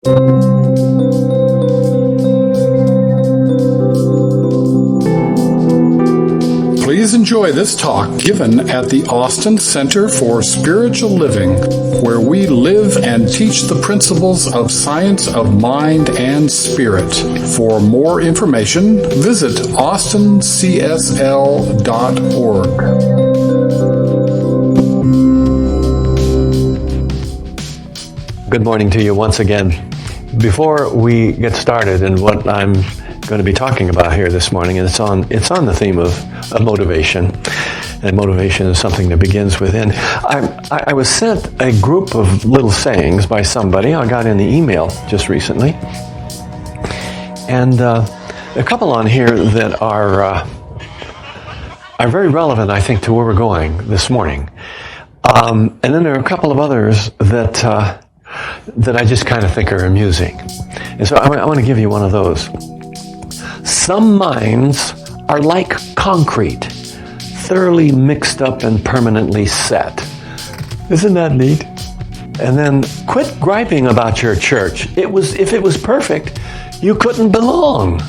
Please enjoy this talk given at the Austin Center for Spiritual Living, where we live and teach the principles of science of mind and spirit. For more information, visit austincsl.org. Good morning to you once again. Before we get started in what I'm going to be talking about here this morning, and it's on the theme of motivation, and motivation is something that begins within. I was sent a group of little sayings by somebody. I got in the email just recently, and a couple on here that are very relevant, I think, to where we're going this morning. And then there are a couple of others that I just kind of think are amusing. And so I want to give you one of those. Some minds are like concrete, thoroughly mixed up and permanently set. Isn't that neat? And then quit griping about your church. If it was perfect, you couldn't belong.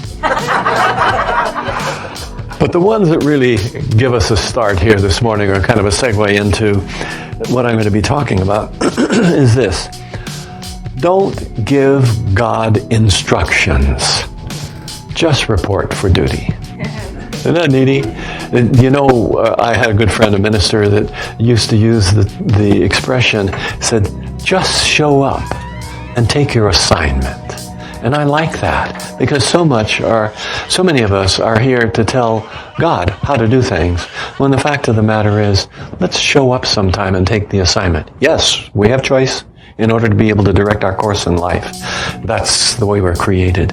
But the ones that really give us a start here this morning are kind of a segue into what I'm going to be talking about is this. Don't give God instructions. Just report for duty. Isn't that needy? You know, I had a good friend, a minister, that used to use the expression, said, just show up and take your assignment. And I like that because so many of us are here to tell God how to do things, when the fact of the matter is, let's show up sometime and take the assignment. Yes, we have choice in order to be able to direct our course in life. That's the way we're created.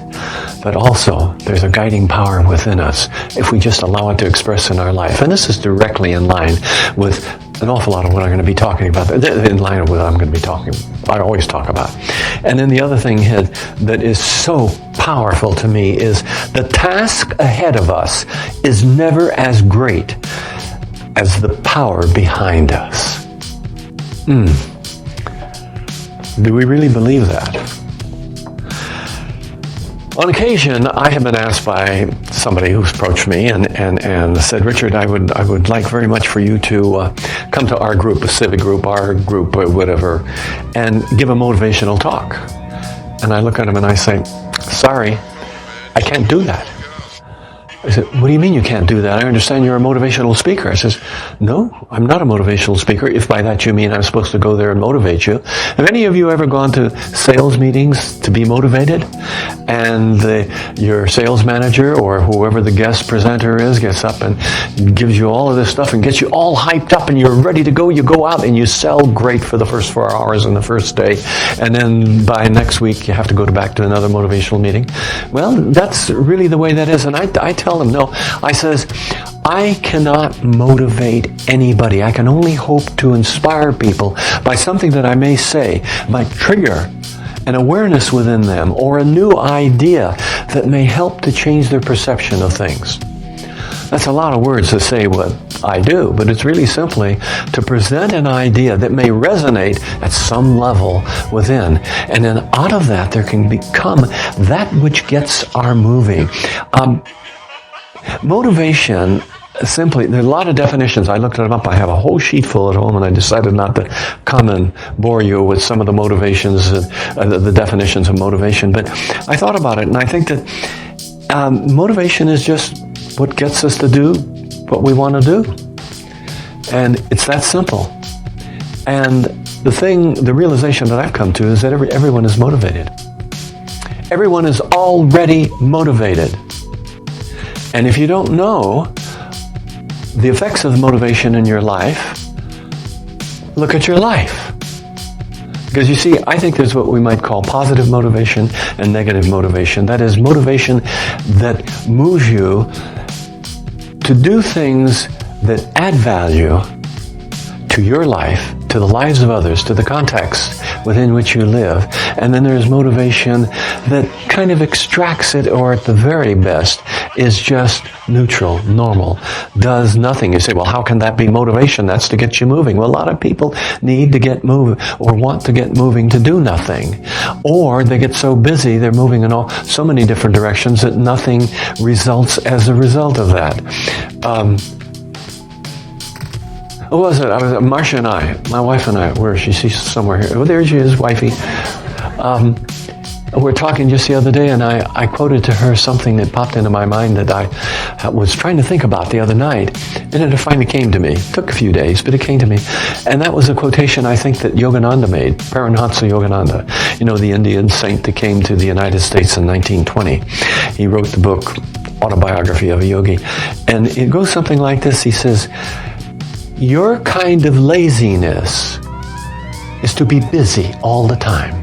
But also, there's a guiding power within us if we just allow it to express in our life. And this is directly in line with an awful lot of what I'm going to be talking about, in line with what I'm going to be I always talk about. And then the other thing that is so powerful to me is the task ahead of us is never as great as the power behind us. Do we really believe that? On occasion, I have been asked by somebody who's approached me and said, Richard, I would like very much for you to come to our group, a civic group, our group, or whatever, and give a motivational talk. And I look at him and I say, sorry, I can't do that. I said, what do you mean you can't do that? I understand you're a motivational speaker. I says, no, I'm not a motivational speaker, if by that you mean I'm supposed to go there and motivate you. Have any of you ever gone to sales meetings to be motivated? And your sales manager or whoever the guest presenter is gets up and gives you all of this stuff and gets you all hyped up and you're ready to go. You go out and you sell great for the first 4 hours on the first day. And then by next week, you have to go back to another motivational meeting. Well, that's really the way that is. And I tell them, no, I says, I cannot motivate anybody. I can only hope to inspire people by something that I may say, might trigger an awareness within them or a new idea that may help to change their perception of things. That's a lot of words to say what I do, but it's really simply to present an idea that may resonate at some level within. And then out of that, there can become that which gets our moving. Motivation, simply, there are a lot of definitions. I looked them up. I have a whole sheet full at home, and I decided not to come and bore you with some of the motivations, the definitions of motivation. But I thought about it, and I think that motivation is just what gets us to do what we want to do. And it's that simple. And the realization that I've come to is that everyone is motivated. Everyone is already motivated. And if you don't know the effects of motivation in your life, look at your life. Because you see, I think there's what we might call positive motivation and negative motivation. That is motivation that moves you to do things that add value to your life, to the lives of others, to the context within which you live. And then there's motivation that kind of extracts it, or at the very best, is just neutral, normal, does nothing. You say, well, how can that be motivation? That's to get you moving. Well, a lot of people need to get moving or want to get moving to do nothing. Or they get so busy, they're moving in so many different directions that nothing results as a result of that. Who was it? Marcia and I, my wife and I, where is she? She's somewhere here. Oh, there she is, wifey. We're talking just the other day, and I quoted to her something that popped into my mind that I was trying to think about the other night, and it finally came to me. It took a few days, but it came to me. And that was a quotation I think that Yogananda made, Paramahansa Yogananda, you know, the Indian saint that came to the United States in 1920. He wrote the book, Autobiography of a Yogi. And it goes something like this. He says, your kind of laziness is to be busy all the time.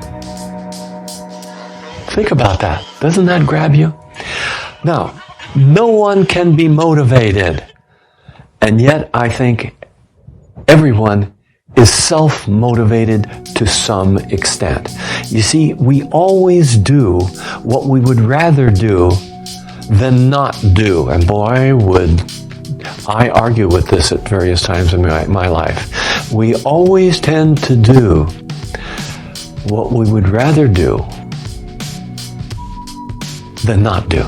Think about that. Doesn't that grab you? Now, no one can be motivated. And yet, I think everyone is self-motivated to some extent. You see, we always do what we would rather do than not do. And boy, would I argue with this at various times in my life. We always tend to do what we would rather do than not do.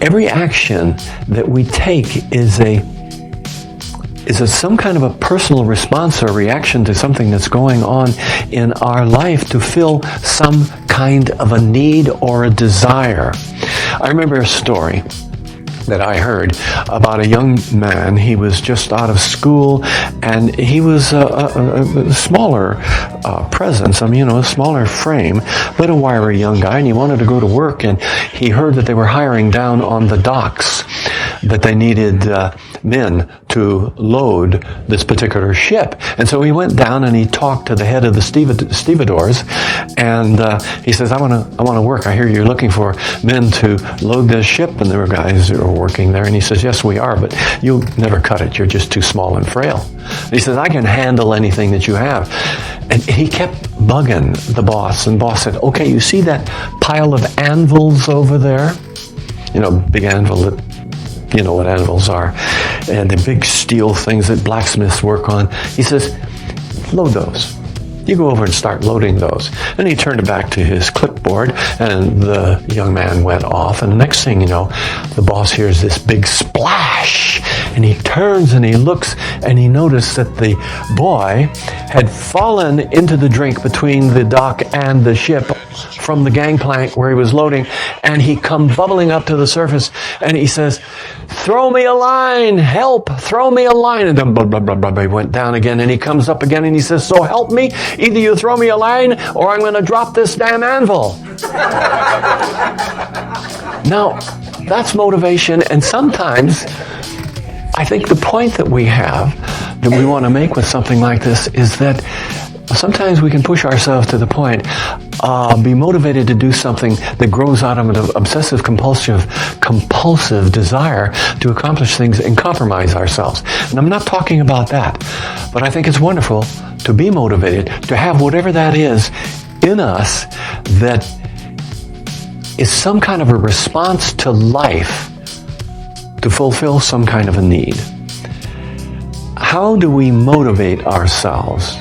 Every action that we take is some kind of a personal response or reaction to something that's going on in our life to fill some kind of a need or a desire. I remember a story that I heard about a young man. He was just out of school, and he was a smaller presence, a smaller frame, but a wiry young guy, and he wanted to go to work, and he heard that they were hiring down on the docks, that they needed men to load this particular ship. And so he went down and he talked to the head of the stevedores, and he says, I want to work. I hear you're looking for men to load this ship. And there were guys who were working there, and he says, yes, we are, but you'll never cut it. You're just too small and frail. And he says, I can handle anything that you have. And he kept bugging the boss, and the boss said, okay, you see that pile of anvils over there? Big anvil that, you know what anvils are, and the big steel things that blacksmiths work on. He says, load those. You go over and start loading those. And he turned it back to his clipboard, and the young man went off. And the next thing you know, the boss hears this big splash, and he turns and he looks, and he noticed that the boy had fallen into the drink between the dock and the ship from the gangplank where he was loading, and he come bubbling up to the surface, and he says, throw me a line, help, throw me a line. And then blah, blah, blah, blah, he went down again, and he comes up again, and he says, so help me, either you throw me a line, or I'm going to drop this damn anvil. Now, that's motivation, and sometimes I think the point that we have, that we want to make with something like this, is that sometimes we can push ourselves to the point, be motivated to do something that grows out of an obsessive compulsive desire to accomplish things and compromise ourselves. And I'm not talking about that, but I think it's wonderful to be motivated, to have whatever that is in us that is some kind of a response to life to fulfill some kind of a need. How do we motivate ourselves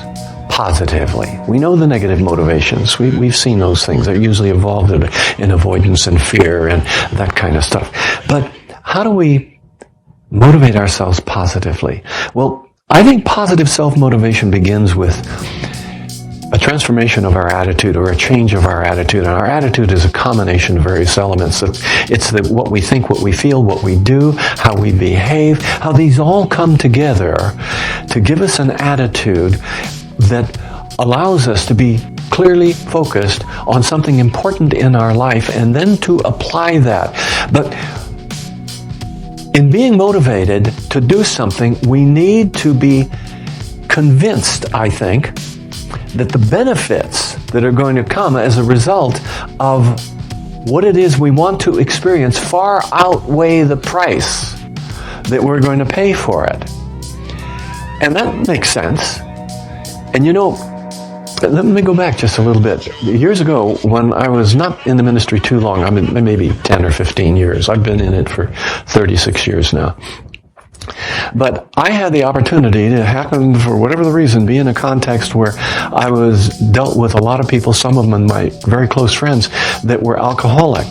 positively? We know the negative motivations. We've seen those things. They're usually involved in avoidance and fear and that kind of stuff. But how do we motivate ourselves positively? Well, I think positive self-motivation begins with a transformation of our attitude, or a change of our attitude. And our attitude is a combination of various elements. It's what we think, what we feel, what we do, how we behave, how these all come together to give us an attitude that allows us to be clearly focused on something important in our life, and then to apply that. But in being motivated to do something, we need to be convinced, I think, that the benefits that are going to come as a result of what it is we want to experience far outweigh the price that we're going to pay for it. And that makes sense. And Let me go back just a little bit. Years ago, when I was not in the ministry too long, I mean, maybe 10 or 15 years. I've been in it for 36 years now. But I had the opportunity to happen, for whatever the reason, be in a context where I was dealt with a lot of people, some of them my very close friends, that were alcoholic,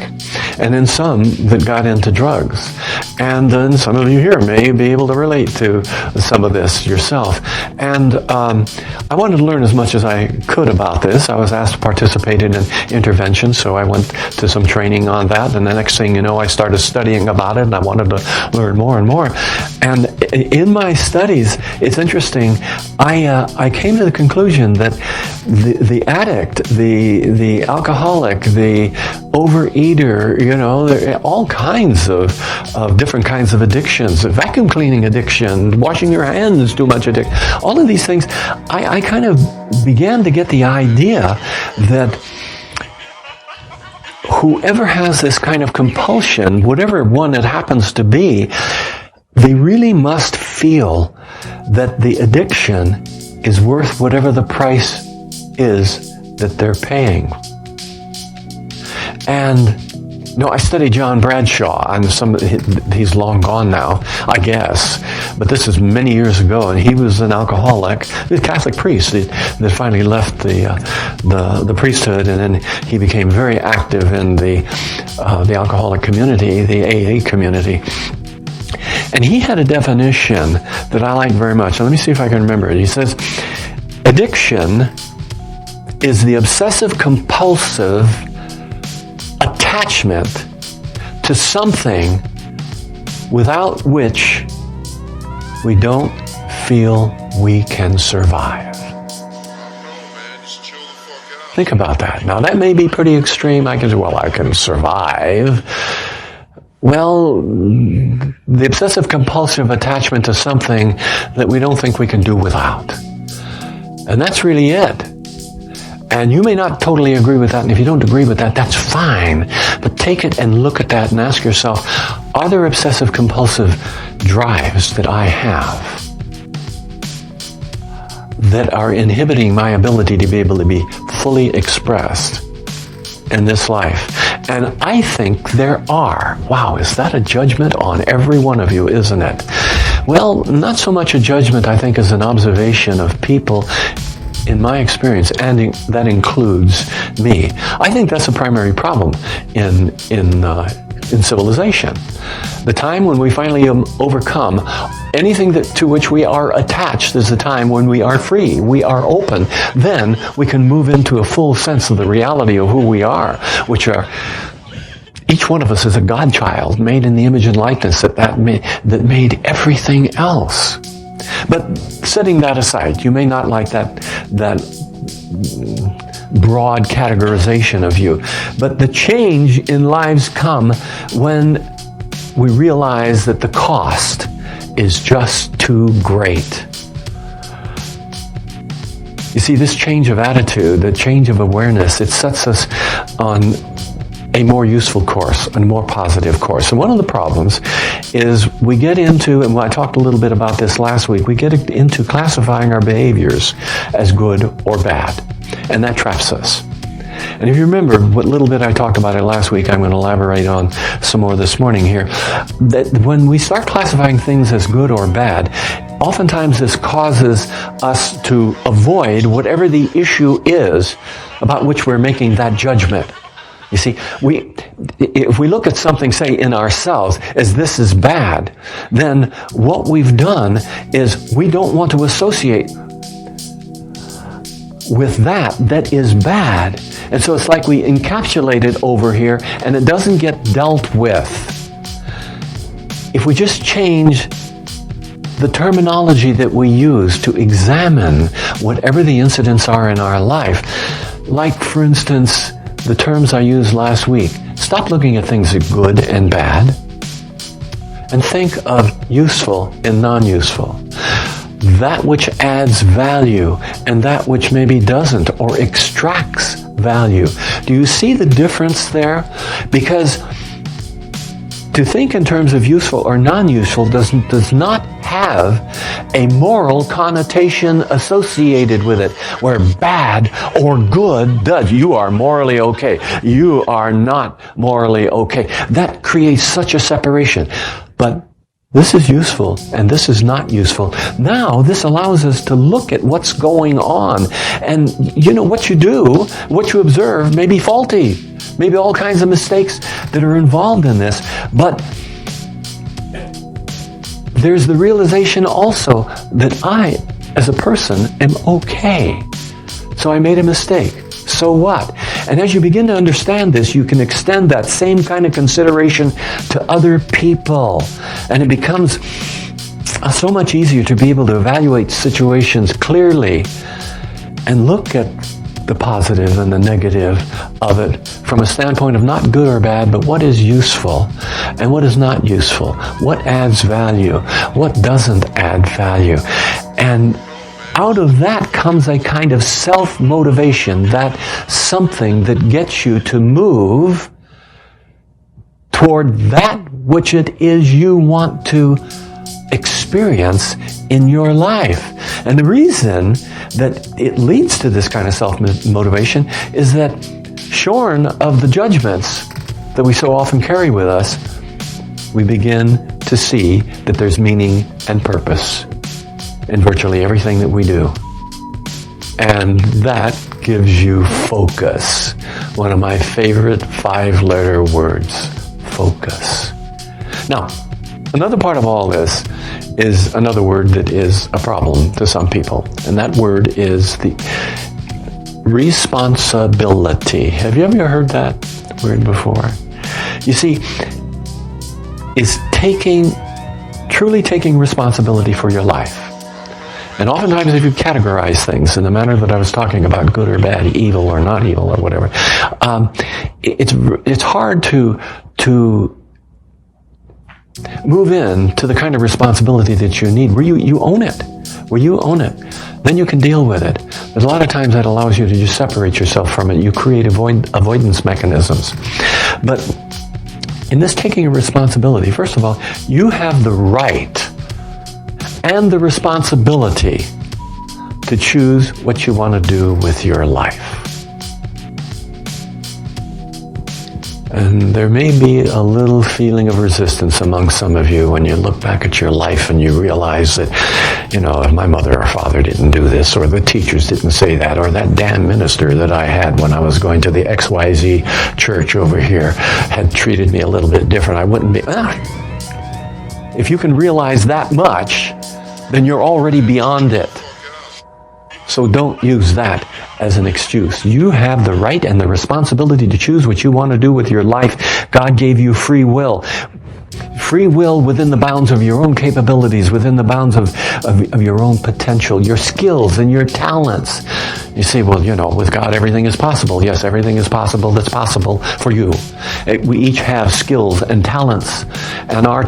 and then some that got into drugs. And then some of you here may be able to relate to some of this yourself. And I wanted to learn as much as I could about this. I was asked to participate in an intervention, so I went to some training on that. And the next thing you know, I started studying about it, and I wanted to learn more and more. And in my studies, it's interesting, I came to the conclusion that the addict, the alcoholic, the overeater, you know, there are all kinds of different kinds of addictions, vacuum cleaning addiction, washing your hands too much addiction, all of these things. I kind of began to get the idea that whoever has this kind of compulsion, whatever one it happens to be, they really must feel that the addiction is worth whatever the price is that they're paying. And I studied John Bradshaw, and he's long gone now, I guess, but this is many years ago, and he was an alcoholic. He was a Catholic priest that finally left the priesthood, and then he became very active in the alcoholic community, the AA community. And he had a definition that I like very much. Let me see if I can remember it. He says, addiction is the obsessive-compulsive attachment to something without which we don't feel we can survive. Think about that. Now, that may be pretty extreme. I can say, well, I can survive. Well, the obsessive-compulsive attachment to something that we don't think we can do without. And that's really it. And you may not totally agree with that, and if you don't agree with that, that's fine. But take it and look at that and ask yourself, are there obsessive-compulsive drives that I have that are inhibiting my ability to be able to be fully expressed in this life? And I think there are. Wow, is that a judgment on every one of you, isn't it? Well, not so much a judgment, I think, as an observation of people in my experience, and that includes me. I think that's a primary problem in civilization. The time when we finally overcome anything to which we are attached is the time when we are free, we are open. Then we can move into a full sense of the reality of who we are, which are, each one of us is a God child made in the image and likeness that made everything else. But setting that aside, you may not like that broad categorization of you, but the change in lives come when we realize that the cost is just too great. You see, this change of attitude, the change of awareness, it sets us on a more useful course, a more positive course. And one of the problems is we get into, and I talked a little bit about this last week, we get into classifying our behaviors as good or bad. And that traps us. And if you remember what little bit I talked about it last week, I'm going to elaborate on some more this morning here, that when we start classifying things as good or bad, oftentimes this causes us to avoid whatever the issue is about which we're making that judgment. You see, if we look at something, say, in ourselves as this is bad, then what we've done is we don't want to associate with that is bad. And so it's like we encapsulate it over here and it doesn't get dealt with. If we just change the terminology that we use to examine whatever the incidents are in our life, like, for instance, the terms I used last week, stop looking at things as good and bad and think of useful and non-useful. That which adds value and that which maybe doesn't or extracts value. Do you see the difference there? Because To think in terms of useful or non-useful does not have a moral connotation associated with it, where bad or good does. You are morally okay. You are not morally okay. That creates such a separation. But this is useful and this is not useful. Now, this allows us to look at what's going on. And what you do, what you observe may be faulty. Maybe all kinds of mistakes that are involved in this. But there's the realization also that I, as a person, am okay. So I made a mistake. So what? And as you begin to understand this, you can extend that same kind of consideration to other people. And it becomes so much easier to be able to evaluate situations clearly and look at the positive and the negative of it from a standpoint of not good or bad, but what is useful and what is not useful. What adds value? What doesn't add value? And out of that comes a kind of self-motivation, that something that gets you to move toward that which it is you want to experience in your life. And the reason that it leads to this kind of self-motivation is that, shorn of the judgments that we so often carry with us, we begin to see that there's meaning and purpose in virtually everything that we do. And that gives you focus. One of my favorite 5-letter words, focus. Now, another part of all this is another word that is a problem to some people. And that word is the responsibility. Have you ever heard that word before? You see, it's truly taking responsibility for your life. And oftentimes if you categorize things in the manner that I was talking about, good or bad, evil or not evil or whatever, it's hard to move in to the kind of responsibility that you need, where you own it. Where you own it, then you can deal with it. But a lot of times that allows you to just separate yourself from it. You create avoidance mechanisms. But in this taking a responsibility, first of all, you have the right and the responsibility to choose what you want to do with your life. And there may be a little feeling of resistance among some of you when you look back at your life and you realize that, if my mother or father didn't do this, or the teachers didn't say that, or that damn minister that I had when I was going to the XYZ church over here had treated me a little bit different, I wouldn't be... If you can realize that much, then you're already beyond it. So don't use that as an excuse. You have the right and the responsibility to choose what you want to do with your life. God gave you free will. Free will within the bounds of your own capabilities, within the bounds of your own potential, your skills and your talents. You say, well, with God everything is possible. Yes, everything is possible that's possible for you. We each have skills and talents. And my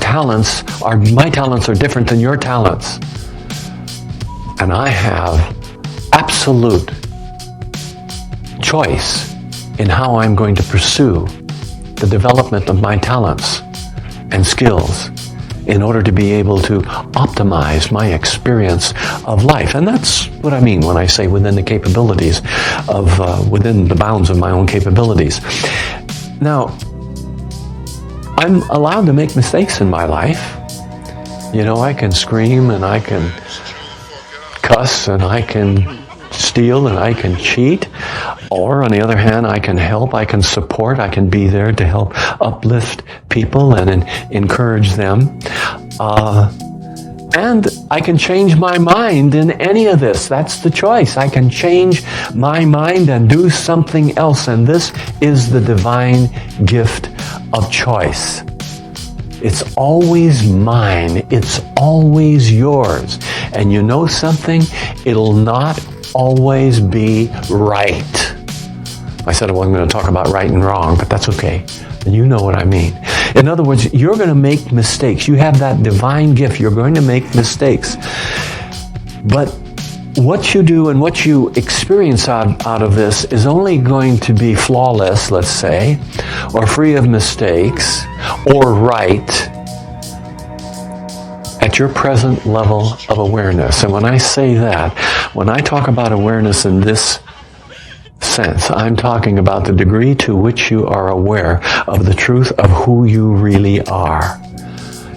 talents are different than your talents. And I have absolute choice in how I'm going to pursue the development of my talents and skills in order to be able to optimize my experience of life. And that's what I mean when I say within the capabilities within the bounds of my own capabilities. Now, I'm allowed to make mistakes in my life. I can scream and I can cuss and I can steal and I can cheat, or on the other hand, I can help, I can support, I can be there to help uplift people and encourage them. And I can change my mind in any of this. That's the choice. I can change my mind and do something else. And this is the divine gift of choice. It's always mine. It's always yours. And you know something? It'll not always be right. I said I wasn't going to talk about right and wrong, but that's okay. And you know what I mean. In other words, you're going to make mistakes. You have that divine gift. You're going to make mistakes. But what you do and what you experience out of this is only going to be flawless, let's say, or free of mistakes, or right at your present level of awareness. And when I say that, when I talk about awareness in this sense, I'm talking about the degree to which you are aware of the truth of who you really are.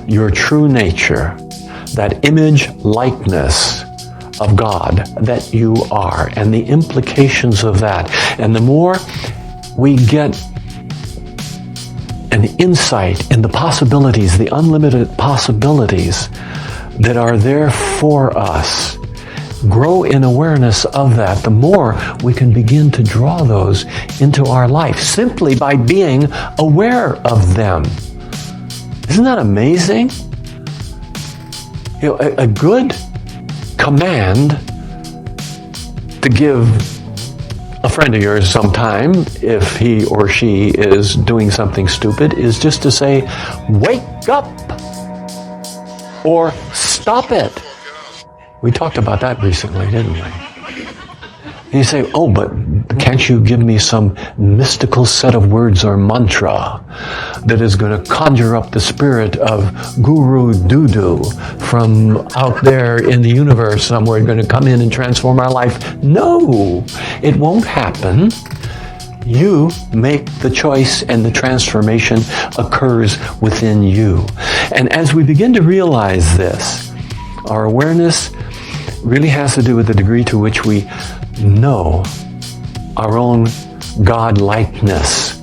Your true nature, that image likeness of God that you are, and the implications of that. And the more we get an insight in the possibilities, the unlimited possibilities that are there for us, grow in awareness of that, the more we can begin to draw those into our life simply by being aware of them. Isn't that amazing? You know, a good command to give a friend of yours sometime, if he or she is doing something stupid, is just to say, wake up, or stop it. We talked about that recently, didn't we? And you say, oh, but can't you give me some mystical set of words or mantra that is going to conjure up the spirit of Guru Dudu from out there in the universe somewhere, going to come in and transform our life? No, it won't happen. You make the choice, and the transformation occurs within you. And as we begin to realize this, our awareness really has to do with the degree to which we know our own God-likeness.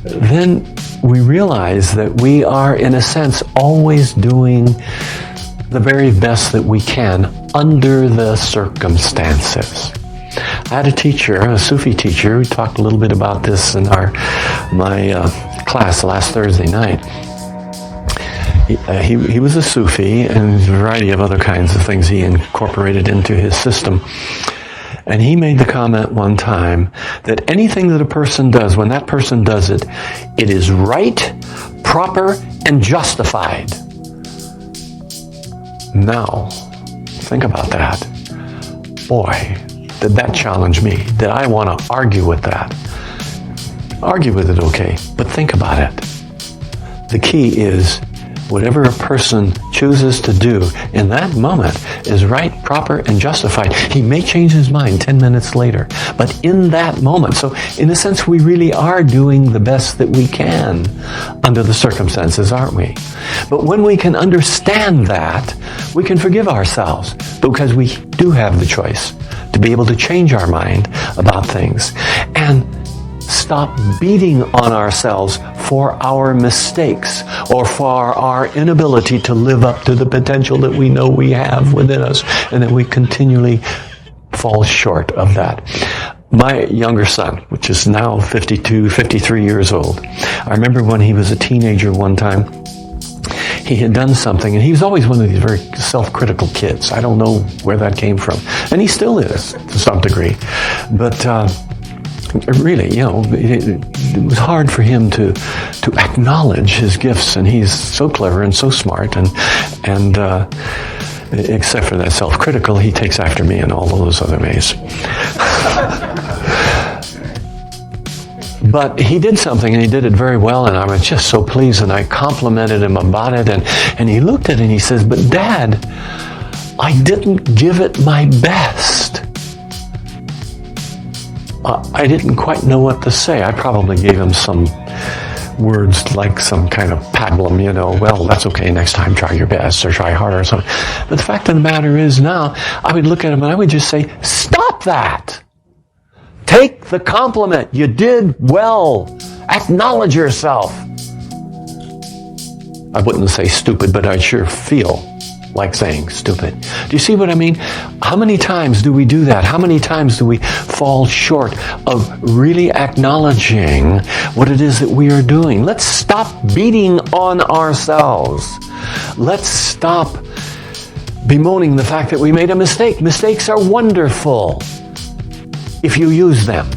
Then we realize that we are, in a sense, always doing the very best that we can under the circumstances. I had a teacher, a Sufi teacher, who talked a little bit about this in my class last Thursday night. He was a Sufi, and a variety of other kinds of things he incorporated into his system. And he made the comment one time that anything that a person does, when that person does it, it is right, proper, and justified. Now, think about that. Boy, did that challenge me. Did I want to argue with that? Argue with it, okay, but think about it. The key is, whatever a person chooses to do in that moment is right, proper, and justified. He may change his mind 10 minutes later, but in that moment. So in a sense, we really are doing the best that we can under the circumstances, aren't we? But when we can understand that, we can forgive ourselves, because we do have the choice to be able to change our mind about things and stop beating on ourselves for our mistakes or for our inability to live up to the potential that we know we have within us, and that we continually fall short of that. My younger son, which is now 52, 53 years old, I remember when he was a teenager one time, he had done something, and he was always one of these very self-critical kids. I don't know where that came from. And he still is, to some degree. But really, you know, it was hard for him to acknowledge his gifts, and he's so clever and so smart, and except for that self-critical, he takes after me in all those other ways. But he did something, and he did it very well, and I was just so pleased, and I complimented him about it, and he looked at it and he says, "But Dad, I didn't give it my best." I didn't quite know what to say. I probably gave him some words like some kind of pablum, you know, well, that's okay, next time try your best or try harder or something. But the fact of the matter is now, I would look at him and I would just say, stop that! Take the compliment. You did well. Acknowledge yourself. I wouldn't say stupid, but I sure feel like saying stupid. Do you see what I mean? How many times do we do that? How many times do we fall short of really acknowledging what it is that we are doing? Let's stop beating on ourselves. Let's stop bemoaning the fact that we made a mistake. Mistakes are wonderful if you use them.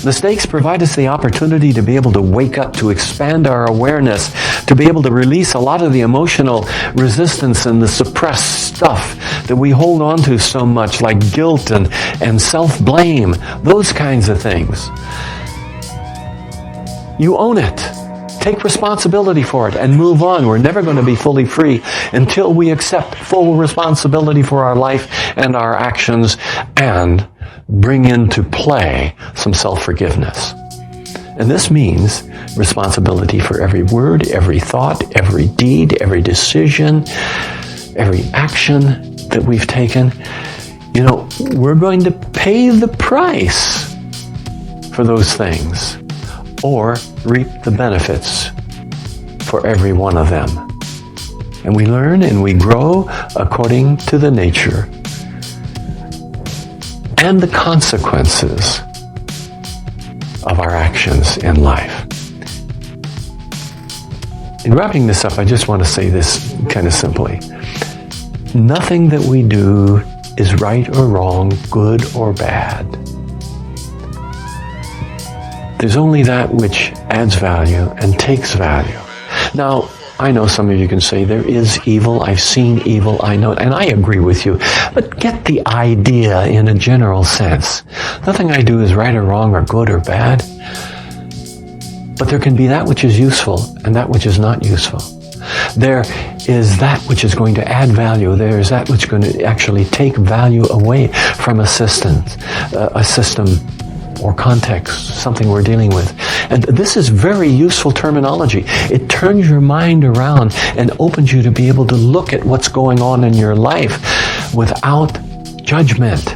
Mistakes provide us the opportunity to be able to wake up, to expand our awareness, to be able to release a lot of the emotional resistance and the suppressed stuff that we hold on to so much, like guilt and self-blame, those kinds of things. You own it. Take responsibility for it and move on. We're never going to be fully free until we accept full responsibility for our life and our actions and bring into play some self-forgiveness. And this means responsibility for every word, every thought, every deed, every decision, every action that we've taken. You know, we're going to pay the price for those things or reap the benefits for every one of them. And we learn and we grow according to the nature and the consequences of our actions in life. In wrapping this up, I just want to say this kind of simply. Nothing that we do is right or wrong, good or bad. There's only that which adds value and takes value. Now, I know some of you can say there is evil, I've seen evil, I know, and I agree with you. But get the idea in a general sense. Nothing I do is right or wrong or good or bad. But there can be that which is useful and that which is not useful. There is that which is going to add value. There is that which is going to actually take value away from a system or context, something we're dealing with. And this is very useful terminology. It turns your mind around and opens you to be able to look at what's going on in your life without judgment.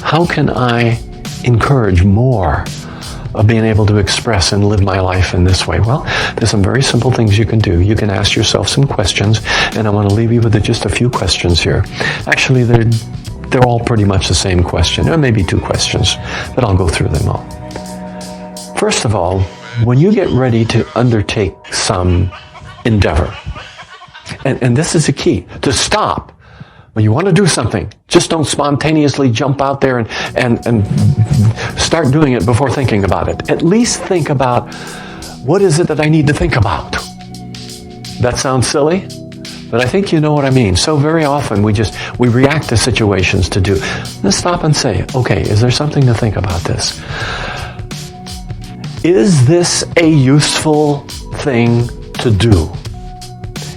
How can I encourage more of being able to express and live my life in this way? Well, there's some very simple things you can do. You can ask yourself some questions, and I want to leave you with just a few questions here. Actually, they're all pretty much the same question, or maybe two questions, but I'll go through them all. First of all, when you get ready to undertake some endeavor, and this is the key, to stop. When you want to do something, just don't spontaneously jump out there and start doing it before thinking about it. At least think about, what is it that I need to think about? That sounds silly, but I think you know what I mean. So very often we react to situations to do. Let's stop and say, okay, is there something to think about this? Is this a useful thing to do?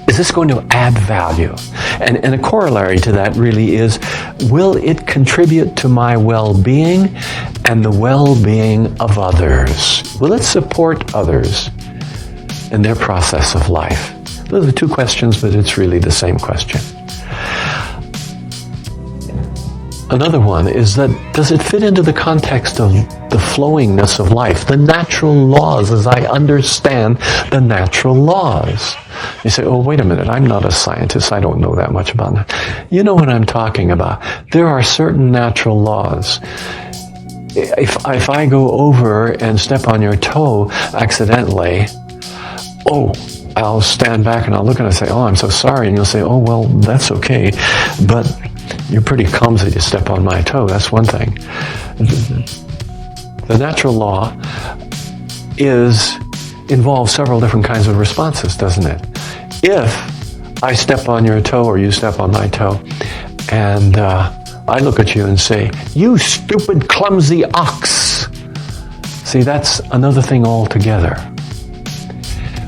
Is this going to add value? And a corollary to that really is, will it contribute to my well-being and the well-being of others? Will it support others in their process of life? Those are two questions, but it's really the same question. Another one is that, does it fit into the context of the flowingness of life, the natural laws as I understand the natural laws? You say, oh, wait a minute, I'm not a scientist, I don't know that much about that. You know what I'm talking about. There are certain natural laws. If I go over and step on your toe accidentally, I'll stand back and I'll look and I'll say, oh, I'm so sorry. And you'll say, oh, well, that's okay. But you're pretty clumsy to step on my toe. That's one thing. The natural law involves several different kinds of responses, doesn't it? If I step on your toe or you step on my toe and I look at you and say, you stupid clumsy ox. See, that's another thing altogether.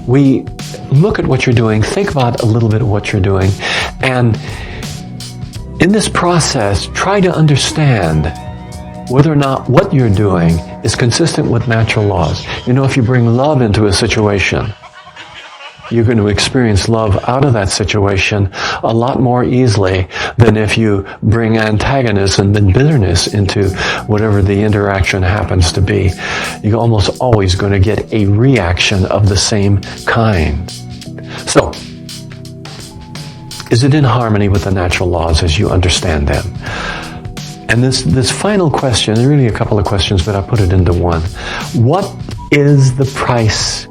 We look at what you're doing, think about a little bit of what you're doing, and in this process, try to understand whether or not what you're doing is consistent with natural laws. You know, if you bring love into a situation, you're going to experience love out of that situation a lot more easily than if you bring antagonism and bitterness into whatever the interaction happens to be. You're almost always going to get a reaction of the same kind. So, is it in harmony with the natural laws as you understand them? And this final question, there are really a couple of questions, but I'll put it into one. What is the price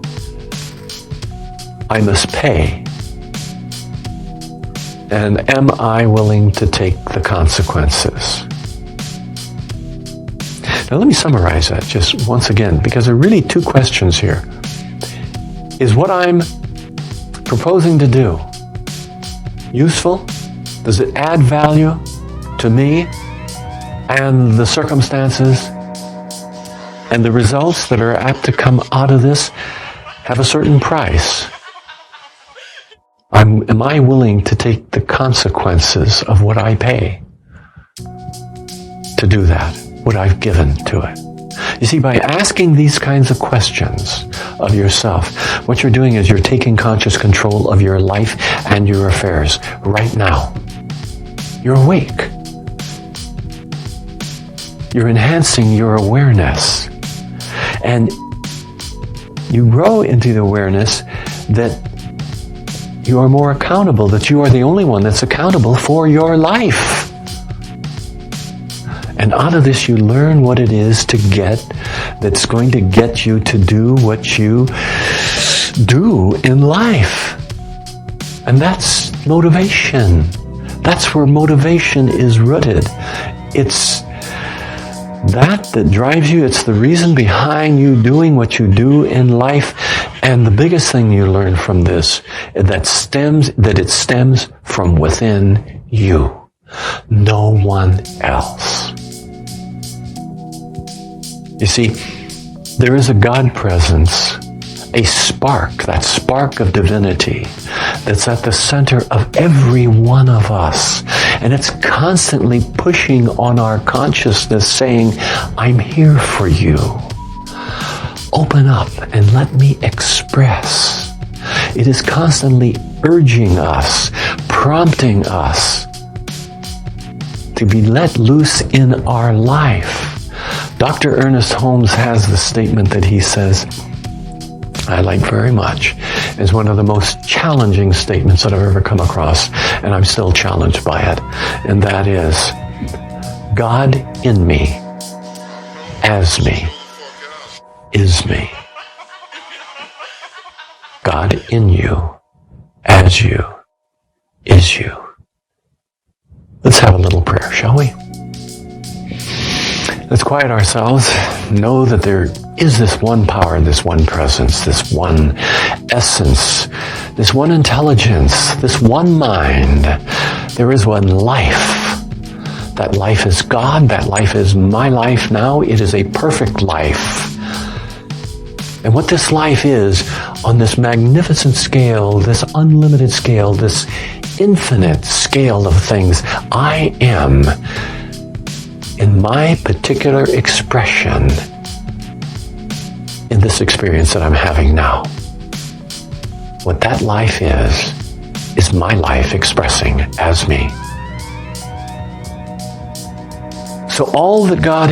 I must pay? And am I willing to take the consequences? Now let me summarize that just once again, because there are really two questions here. Is what I'm proposing to do useful? Does it add value to me and the circumstances and the results that are apt to come out of this have a certain price? Am I willing to take the consequences of what I pay to do that, what I've given to it? You see, by asking these kinds of questions of yourself, what you're doing is you're taking conscious control of your life and your affairs right now. You're awake. You're enhancing your awareness. And you grow into the awareness that you are more accountable, that you are the only one that's accountable for your life. And out of this you learn what it is to get, that's going to get you to do what you do in life. And that's motivation. That's where motivation is rooted. It's that drives you. It's the reason behind you doing what you do in life. And the biggest thing you learn from this, that it stems from within you. No one else. You see, there is a God presence, a spark, that spark of divinity that's at the center of every one of us. And it's constantly pushing on our consciousness saying, I'm here for you. Open up and let me express. It is constantly urging us, prompting us to be let loose in our life. Dr. Ernest Holmes has the statement that he says, I like very much. It's one of the most challenging statements that I've ever come across, and I'm still challenged by it. And that is, God in me, as me, is me. God in you, as you, is you. Let's have a little prayer, shall we? Let's quiet ourselves. Know that there is this one power, this one presence, this one essence, this one intelligence, this one mind. There is one life. That life is God. That life is my life now. It is a perfect life. And what this life is on this magnificent scale, this unlimited scale, this infinite scale of things, I am in my particular expression in this experience that I'm having now. What that life is my life expressing as me. So all that God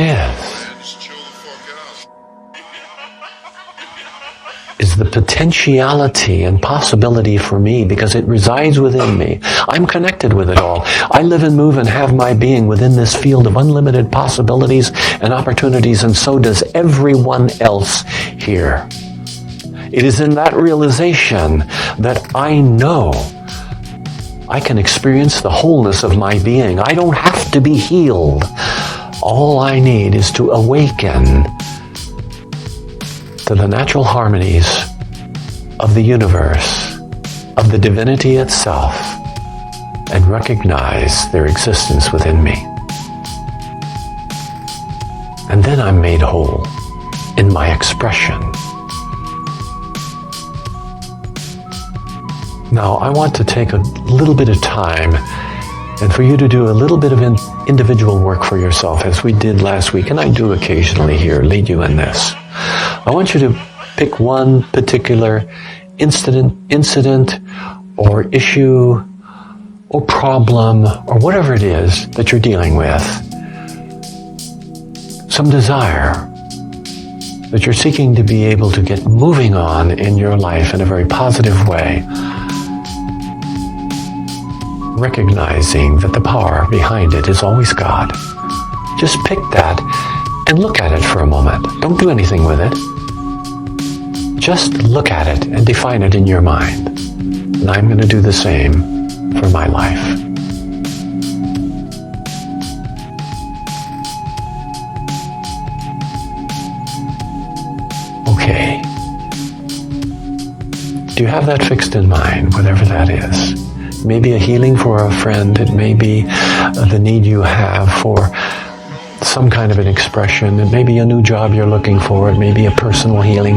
is the potentiality and possibility for me because it resides within me. I'm connected with it all. I live and move and have my being within this field of unlimited possibilities and opportunities, and so does everyone else here. It is in that realization that I know I can experience the wholeness of my being. I don't have to be healed. All I need is to awaken to the natural harmonies of the universe, of the divinity itself, and recognize their existence within me. And then I'm made whole in my expression. Now, I want to take a little bit of time and for you to do a little bit of individual work for yourself, as we did last week, and I do occasionally here, lead you in this. I want you to pick one particular incident or issue or problem or whatever it is that you're dealing with. Some desire that you're seeking to be able to get moving on in your life in a very positive way. Recognizing that the power behind it is always God. Just pick that and look at it for a moment. Don't do anything with it. Just look at it and define it in your mind. And I'm going to do the same for my life. Okay. you have that fixed in mind, whatever that is. It may be a healing for a friend. It may be the need you have for some kind of an expression. It may be a new job you're looking for. It may be a personal healing,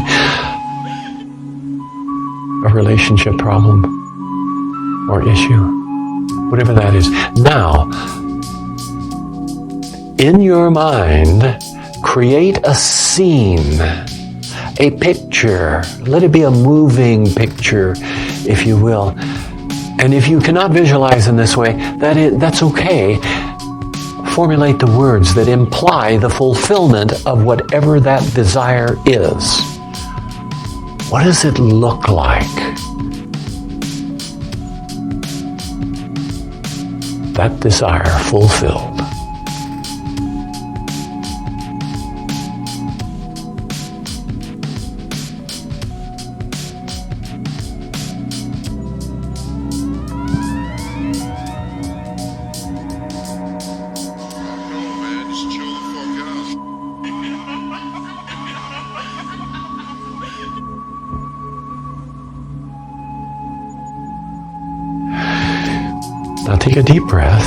a relationship problem or issue, whatever that is. Now, in your mind, create a scene, a picture. Let it be a moving picture, if you will. And if you cannot visualize in this way, that's okay. Formulate the words that imply the fulfillment of whatever that desire is. What does it look like? That desire fulfilled. Now take a deep breath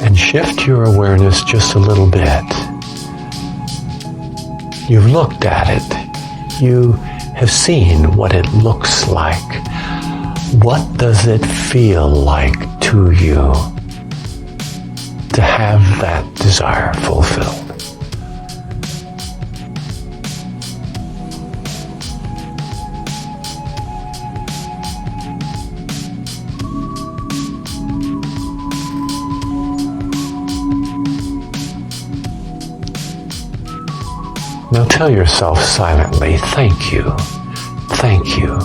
and shift your awareness just a little bit. You've looked at it. You have seen what it looks like. What does it feel like to you to have that desire fulfilled? Now tell yourself silently, thank you, thank you,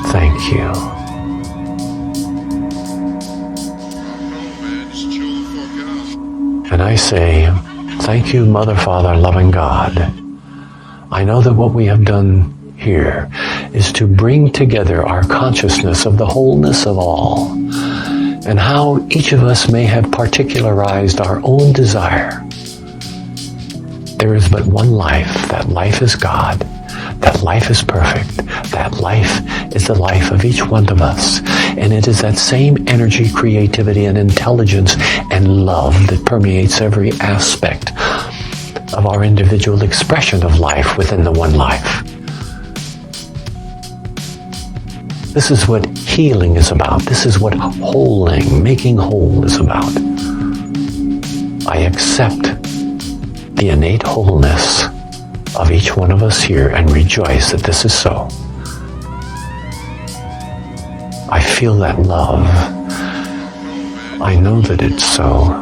thank you. And I say, thank you, Mother, Father, loving God. I know that what we have done here is to bring together our consciousness of the wholeness of all, and how each of us may have particularized our own desire. There is but one life. That life is God. That life is perfect. That life is the life of each one of us. And it is that same energy, creativity, and intelligence and love that permeates every aspect of our individual expression of life within the one life. This is what healing is about. This is what wholing, making whole is about. I accept the innate wholeness of each one of us here and rejoice that this is so. I feel that love. I know that it's so.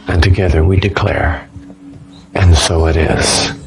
And together we declare, and so it is.